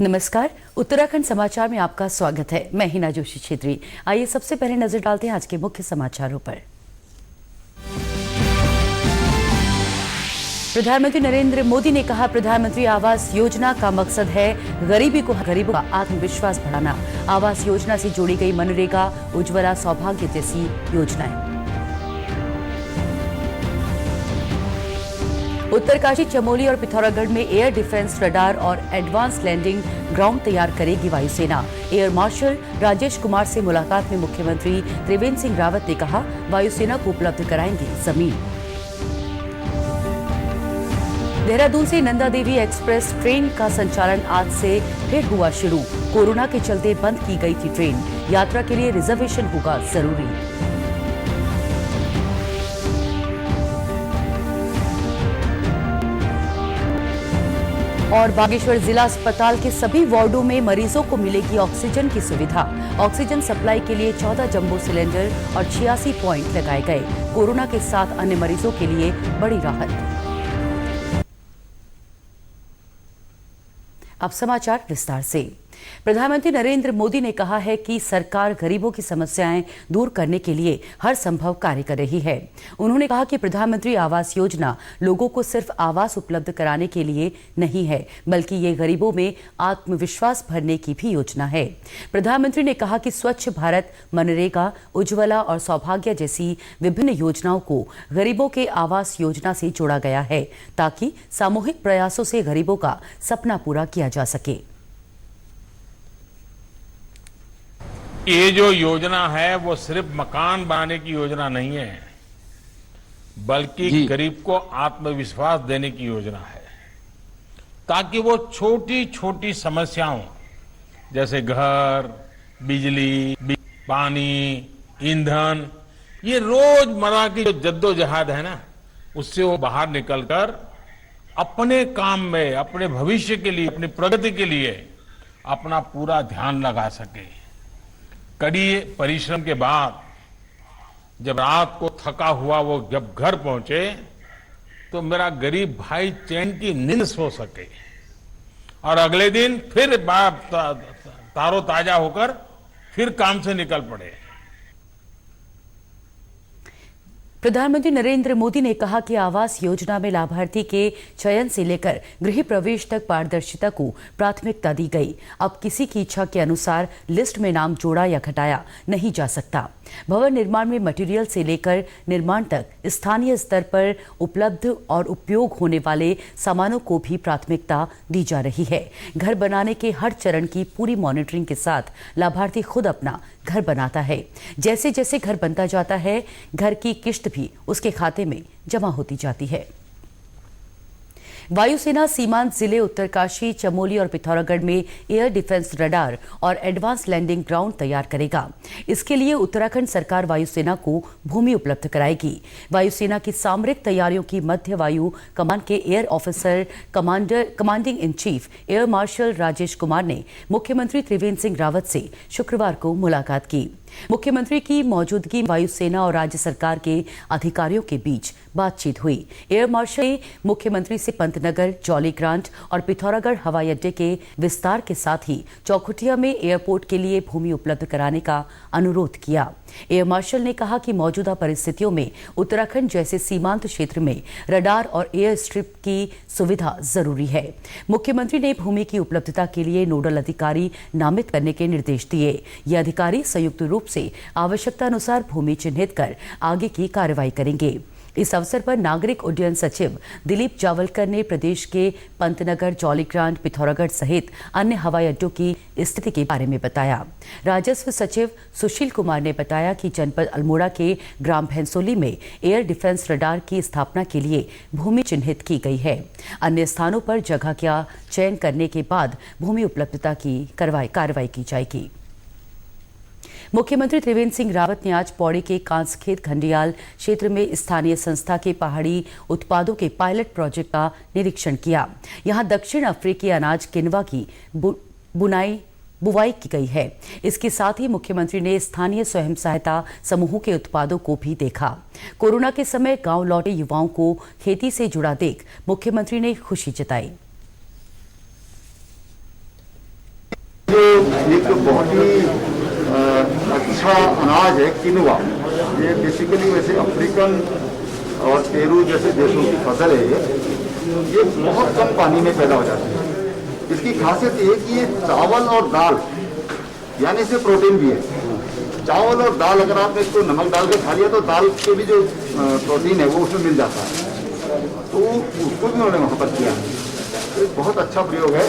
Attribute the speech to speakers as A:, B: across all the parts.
A: नमस्कार, उत्तराखंड समाचार में आपका स्वागत है। मैं हिना जोशी छेत्री। आइए सबसे पहले नजर डालते हैं आज के मुख्य समाचारों पर। प्रधानमंत्री नरेंद्र मोदी ने कहा, प्रधानमंत्री आवास योजना का मकसद है गरीबों का आत्मविश्वास बढ़ाना। आवास योजना से जोड़ी गई मनरेगा, उज्ज्वला, सौभाग्य जैसी योजनाएं। उत्तरकाशी, चमोली और पिथौरागढ़ में एयर डिफेंस रडार और एडवांस लैंडिंग ग्राउंड तैयार करेगी वायुसेना। एयर मार्शल राजेश कुमार से मुलाकात में मुख्यमंत्री त्रिवेंद्र सिंह रावत ने कहा, वायुसेना को उपलब्ध कराएंगे जमीन। देहरादून से नंदा देवी एक्सप्रेस ट्रेन का संचालन आज से फिर हुआ शुरू। कोरोना के चलते बंद की गई थी ट्रेन। यात्रा के लिए रिजर्वेशन होगा जरूरी। और बागेश्वर जिला अस्पताल के सभी वार्डों में मरीजों को मिलेगी ऑक्सीजन की सुविधा। ऑक्सीजन सप्लाई के लिए 14 जंबो सिलेंडर और 86 पॉइंट लगाए गए। कोरोना के साथ अन्य मरीजों के लिए बड़ी राहत। अब समाचार विस्तार से। प्रधानमंत्री नरेंद्र मोदी ने कहा है कि सरकार गरीबों की समस्याएं दूर करने के लिए हर संभव कार्य कर रही है। उन्होंने कहा कि प्रधानमंत्री आवास योजना लोगों को सिर्फ आवास उपलब्ध कराने के लिए नहीं है, बल्कि ये गरीबों में आत्मविश्वास भरने की भी योजना है। प्रधानमंत्री ने कहा कि स्वच्छ भारत, मनरेगा, उज्ज्वला और सौभाग्य जैसी विभिन्न योजनाओं को गरीबों के आवास योजना से जोड़ा गया है, ताकि सामूहिक प्रयासों से गरीबों का सपना पूरा किया जा सके।
B: ये जो योजना है वो सिर्फ मकान बनाने की योजना नहीं है, बल्कि गरीब को आत्मविश्वास देने की योजना है, ताकि वो छोटी छोटी समस्याओं जैसे घर, बिजली, पानी, ईंधन, ये रोजमर्रा की जो जद्दोजहद है ना, उससे वो बाहर निकलकर अपने काम में, अपने भविष्य के लिए, अपनी प्रगति के लिए अपना पूरा ध्यान लगा सके। कड़ी परिश्रम के बाद जब रात को थका हुआ वो जब घर पहुंचे तो मेरा गरीब भाई चैन की नींद सो सके और अगले दिन फिर तारो ताजा होकर फिर काम से निकल पड़े।
A: प्रधानमंत्री नरेंद्र मोदी ने कहा कि आवास योजना में लाभार्थी के चयन से लेकर गृह प्रवेश तक पारदर्शिता को प्राथमिकता दी गई। अब किसी की इच्छा के अनुसार लिस्ट में नाम जोड़ा या घटाया नहीं जा सकता। भवन निर्माण में मटेरियल से लेकर निर्माण तक स्थानीय स्तर पर उपलब्ध और उपयोग होने वाले सामानों को भी प्राथमिकता दी जा रही है। घर बनाने के हर चरण की पूरी मॉनिटरिंग के साथ लाभार्थी खुद अपना घर बनाता है। जैसे जैसे घर बनता जाता है, घर की किश्त भी उसके खाते में जमा होती जाती है। वायुसेना सीमांत जिले उत्तरकाशी, चमोली और पिथौरागढ़ में एयर डिफेंस रडार और एडवांस लैंडिंग ग्राउंड तैयार करेगा। इसके लिए उत्तराखंड सरकार वायुसेना को भूमि उपलब्ध कराएगी। वायुसेना की सामरिक तैयारियों की मध्य वायु कमान के air officer commanding in chief air marshal Rajesh Kumar ने मुख्यमंत्री त्रिवेंद्र सिंह रावत से शुक्रवार को मुलाकात की। मुख्यमंत्री की मौजूदगी में वायुसेना और राज्य सरकार के अधिकारियों के बीच बातचीत हुई। एयर मार्शल ने मुख्यमंत्री से पंतनगर, जौलीग्रांट और पिथौरागढ़ हवाई अड्डे के विस्तार के साथ ही चौखुटिया में एयरपोर्ट के लिए भूमि उपलब्ध कराने का अनुरोध किया। एयर मार्शल ने कहा कि मौजूदा परिस्थितियों में उत्तराखंड जैसे सीमांत क्षेत्र में रडार और एयर स्ट्रिप की सुविधा जरूरी है। मुख्यमंत्री ने भूमि की उपलब्धता के लिए नोडल अधिकारी नामित करने के निर्देश दिए। ये अधिकारी संयुक्त रूप से आवश्यकता अनुसार भूमि चिन्हित कर आगे की कार्रवाई करेंगे। इस अवसर पर नागरिक उड्डयन सचिव दिलीप जावलकर ने प्रदेश के पंतनगर, जौलीग्रांट, पिथौरागढ़ सहित अन्य हवाई अड्डों की स्थिति के बारे में बताया। राजस्व सचिव सुशील कुमार ने बताया कि जनपद अल्मोड़ा के ग्राम भैंसोली में एयर डिफेंस रडार की स्थापना के लिए भूमि चिन्हित की गई है। अन्य स्थानों पर जगह का चयन करने के बाद भूमि उपलब्धता की कार्रवाई की जाएगी। मुख्यमंत्री त्रिवेंद्र सिंह रावत ने आज पौड़ी के कांसखेत खंडियाल क्षेत्र में स्थानीय संस्था के पहाड़ी उत्पादों के पायलट प्रोजेक्ट का निरीक्षण किया। यहां दक्षिण अफ्रीकी अनाज किनवा की बुवाई की गई है। इसके साथ ही मुख्यमंत्री ने स्थानीय स्वयं सहायता समूहों के उत्पादों को भी देखा। कोरोना के समय गांव लौटे युवाओं को खेती से जुड़ा देख मुख्यमंत्री ने खुशी जताई।
C: जो एक बहुत ही अच्छा अनाज है किनुआ, ये बेसिकली वैसे अफ्रीकन और पेरू जैसे देशों की फसल है। ये बहुत कम पानी में पैदा हो जाती है। इसकी खासियत ये कि ये चावल और दाल यानी इसमें प्रोटीन भी है। चावल और दाल अगर आपने इसको नमक डाल के खा लिया तो दाल के भी जो प्रोटीन है वो उसमें मिल जाता है, तो उसको भी उन्होंने वहाँ पर किया है। तो एक बहुत अच्छा प्रयोग है।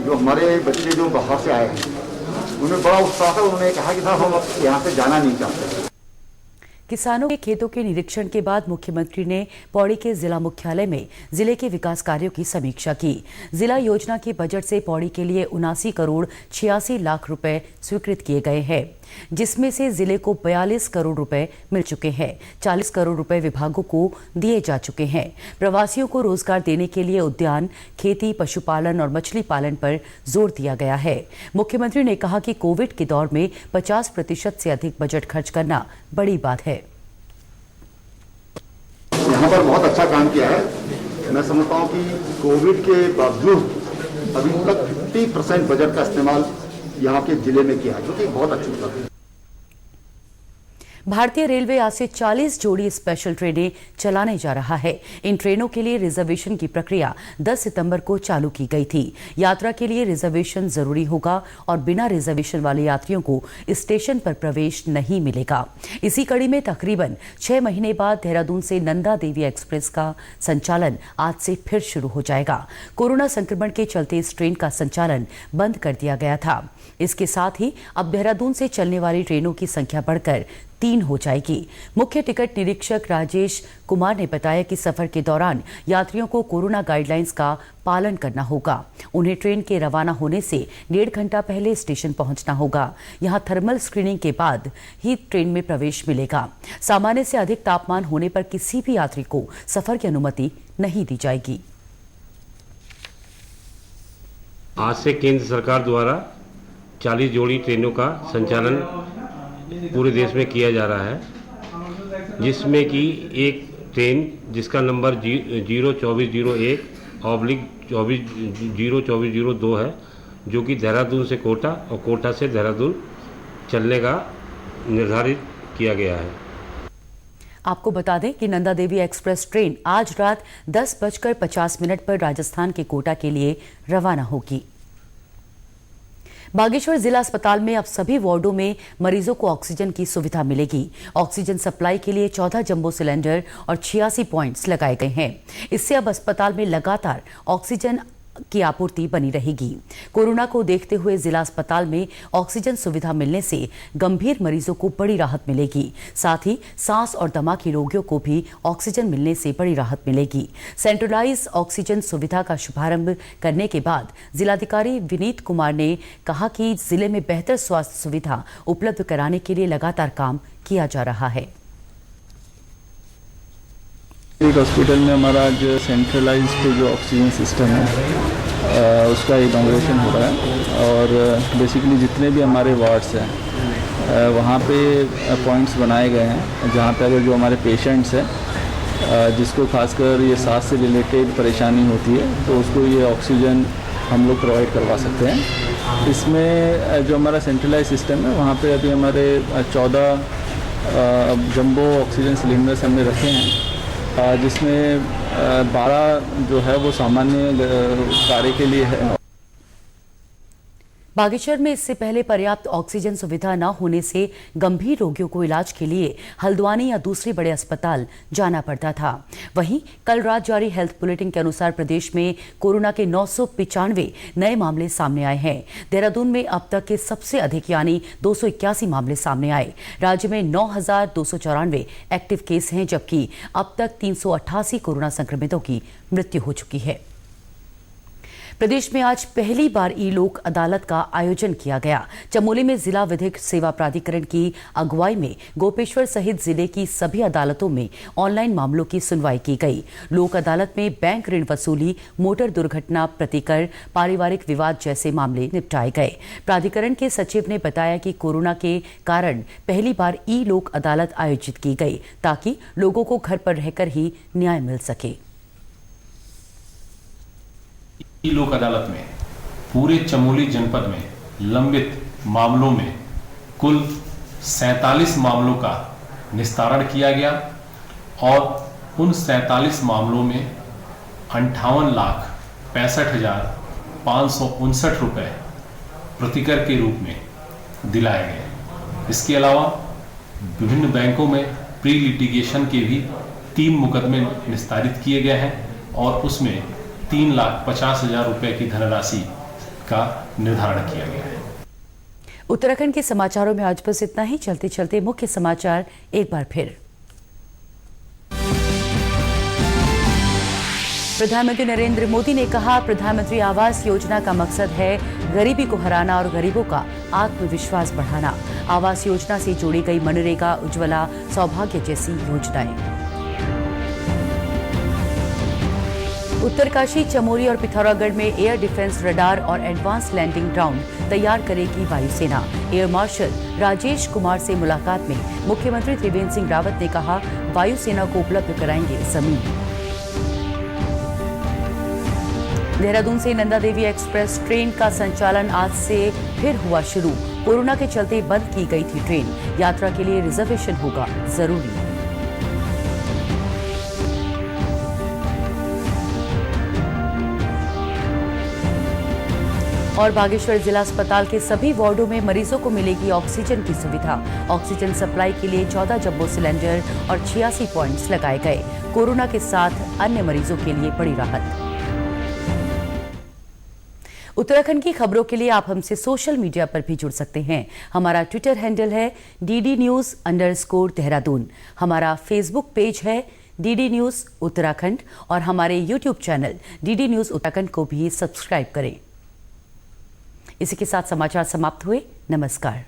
C: जो हमारे बच्चे जो बाहर से आए हैं उन्हें बड़ा उत्साह था। उन्होंने कहा कि साहब हम अब यहाँ से जाना नहीं चाहते।
A: किसानों के खेतों के निरीक्षण के बाद मुख्यमंत्री ने पौड़ी के जिला मुख्यालय में जिले के विकास कार्यों की समीक्षा की। जिला योजना के बजट से पौड़ी के लिए 79 करोड़ 86 लाख रुपए स्वीकृत किए गए हैं, जिसमें से जिले को 42 करोड़ रुपए मिल चुके हैं। 40 करोड़ रुपए विभागों को दिए जा चुके हैं। प्रवासियों को रोजगार देने के लिए उद्यान, खेती, पशुपालन और मछली पालन पर जोर दिया गया है। मुख्यमंत्री ने कहा कि कोविड के दौर में 50% से अधिक बजट खर्च करना बड़ी बात है।
C: यहाँ पर बहुत अच्छा काम किया है। मैं समझता हूँ कि कोविड के बावजूद अभी तक 50% बजट का इस्तेमाल यहाँ के जिले में किया है, जो कि बहुत अच्छी बात है।
A: भारतीय रेलवे आज से 40 जोड़ी स्पेशल ट्रेनें चलाने जा रहा है। इन ट्रेनों के लिए रिजर्वेशन की प्रक्रिया 10 सितंबर को चालू की गई थी। यात्रा के लिए रिजर्वेशन जरूरी होगा और बिना रिजर्वेशन वाले यात्रियों को स्टेशन पर प्रवेश नहीं मिलेगा। इसी कड़ी में तकरीबन 6 महीने बाद देहरादून से नंदा देवी एक्सप्रेस का संचालन आज से फिर शुरू हो जाएगा। कोरोना संक्रमण के चलते इस ट्रेन का संचालन बंद कर दिया गया था। इसके साथ ही अब देहरादून से चलने वाली ट्रेनों की संख्या बढ़कर 3 हो जाएगी। मुख्य टिकट निरीक्षक राजेश कुमार ने बताया कि सफर के दौरान यात्रियों को कोरोना गाइडलाइंस का पालन करना होगा। उन्हें ट्रेन के रवाना होने से 1.5 घंटा पहले स्टेशन पहुंचना होगा। यहां थर्मल स्क्रीनिंग के बाद ही ट्रेन में प्रवेश मिलेगा। सामान्य से अधिक तापमान होने पर किसी भी यात्री को सफर की अनुमति नहीं दी जाएगी।
D: आज से केंद्र सरकार द्वारा 40 जोड़ी ट्रेनों का संचालन पूरे देश में किया जा रहा है, जिसमें कि एक ट्रेन जिसका नंबर 02401/2402 है, जो कि देहरादून से कोटा और कोटा से देहरादून चलने का निर्धारित किया गया है।
A: आपको बता दें कि नंदा देवी एक्सप्रेस ट्रेन आज रात 10:50 पर राजस्थान के कोटा के लिए रवाना होगी। बागेश्वर जिला अस्पताल में अब सभी वार्डों में मरीजों को ऑक्सीजन की सुविधा मिलेगी। ऑक्सीजन सप्लाई के लिए 14 जंबो सिलेंडर और 86 पॉइंट्स लगाए गए हैं। इससे अब अस्पताल में लगातार ऑक्सीजन की आपूर्ति बनी रहेगी। कोरोना को देखते हुए जिला अस्पताल में ऑक्सीजन सुविधा मिलने से गंभीर मरीजों को बड़ी राहत मिलेगी। साथ ही सांस और दमा के रोगियों को भी ऑक्सीजन मिलने से बड़ी राहत मिलेगी। सेंट्रलाइज ऑक्सीजन सुविधा का शुभारंभ करने के बाद जिलाधिकारी विनीत कुमार ने कहा कि जिले में बेहतर स्वास्थ्य सुविधा उपलब्ध कराने के लिए लगातार काम किया जा रहा है।
E: एक हॉस्पिटल में हमारा जो सेंट्रलाइज्ड जो ऑक्सीजन सिस्टम है उसका इनॉग्रेशन हो रहा है, और बेसिकली जितने भी हमारे वार्ड्स हैं वहाँ पे पॉइंट्स बनाए गए हैं, जहाँ पे अगर जो हमारे पेशेंट्स हैं जिसको खासकर ये सांस से रिलेटेड परेशानी होती है तो उसको ये ऑक्सीजन हम लोग प्रोवाइड करवा सकते हैं। इसमें जो हमारा सेंट्रलाइज सिस्टम है वहाँ पे अभी हमारे 14 जंबो ऑक्सीजन सिलेंडर्स हमने रखे हैं, जिसमें 12 जो है वो सामान्य कार्य के लिए है।
A: बागेश्वर में इससे पहले पर्याप्त ऑक्सीजन सुविधा न होने से गंभीर रोगियों को इलाज के लिए हल्द्वानी या दूसरे बड़े अस्पताल जाना पड़ता था। वहीं कल रात जारी हेल्थ बुलेटिन के अनुसार प्रदेश में कोरोना के 995 नए मामले सामने आए हैं। देहरादून में अब तक के सबसे अधिक यानी 281 मामले सामने आए। राज्य में 9,294 एक्टिव केस हैं, जबकि अब तक 388 कोरोना संक्रमितों की मृत्यु हो चुकी है। प्रदेश में आज पहली बार ई लोक अदालत का आयोजन किया गया। चमोली में जिला विधिक सेवा प्राधिकरण की अगुवाई में गोपेश्वर सहित जिले की सभी अदालतों में ऑनलाइन मामलों की सुनवाई की गई। लोक अदालत में बैंक ऋण वसूली, मोटर दुर्घटना प्रतिकर, पारिवारिक विवाद जैसे मामले निपटाए गए। प्राधिकरण के सचिव ने बताया कि कोरोना के कारण पहली बार ई लोक अदालत आयोजित की गई ताकि लोगों को घर पर रहकर ही न्याय मिल सके।
F: ई लोक अदालत में पूरे चमोली जनपद में लंबित मामलों में कुल 47 मामलों का निस्तारण किया गया और उन 47 मामलों में 58,65,559 रुपये प्रतिकर के रूप में दिलाए गए। इसके अलावा विभिन्न बैंकों में प्री लिटिगेशन के भी 3 मुकदमे निस्तारित किए गए हैं और उसमें 3,50,000 रुपये की धनराशि का निर्धारण किया गया है।
A: उत्तराखंड के समाचारों में आज बस इतना ही। चलते चलते मुख्य समाचार एक बार फिर। प्रधानमंत्री नरेंद्र मोदी ने कहा, प्रधानमंत्री आवास योजना का मकसद है गरीबी को हराना और गरीबों का आत्मविश्वास बढ़ाना। आवास योजना से जोड़ी गई मनरेगा, उज्ज्वला, सौभाग्य जैसी योजनाएं। उत्तरकाशी, चमोली और पिथौरागढ़ में एयर डिफेंस रडार और एडवांस लैंडिंग ग्राउंड तैयार करेगी वायुसेना। एयर मार्शल राजेश कुमार से मुलाकात में मुख्यमंत्री त्रिवेंद्र सिंह रावत ने कहा, वायुसेना को उपलब्ध कराएंगे जमीन। देहरादून से नंदा देवी एक्सप्रेस ट्रेन का संचालन आज से फिर हुआ शुरू। कोरोना के चलते बंद की गई थी ट्रेन। यात्रा के लिए रिजर्वेशन होगा जरूरी। और बागेश्वर जिला अस्पताल के सभी वार्डों में मरीजों को मिलेगी ऑक्सीजन की सुविधा। ऑक्सीजन सप्लाई के लिए 14 जंबो सिलेंडर और 86 पॉइंट्स लगाए गए। कोरोना के साथ अन्य मरीजों के लिए बड़ी राहत। उत्तराखंड की खबरों के लिए आप हमसे सोशल मीडिया पर भी जुड़ सकते हैं। हमारा ट्विटर हैंडल है DD News_देहरादून। हमारा फेसबुक पेज है DD News उत्तराखंड और हमारे YouTube channel DD News Uttarakhand को भी सब्सक्राइब करें। इसी के साथ समाचार समाप्त हुए। नमस्कार।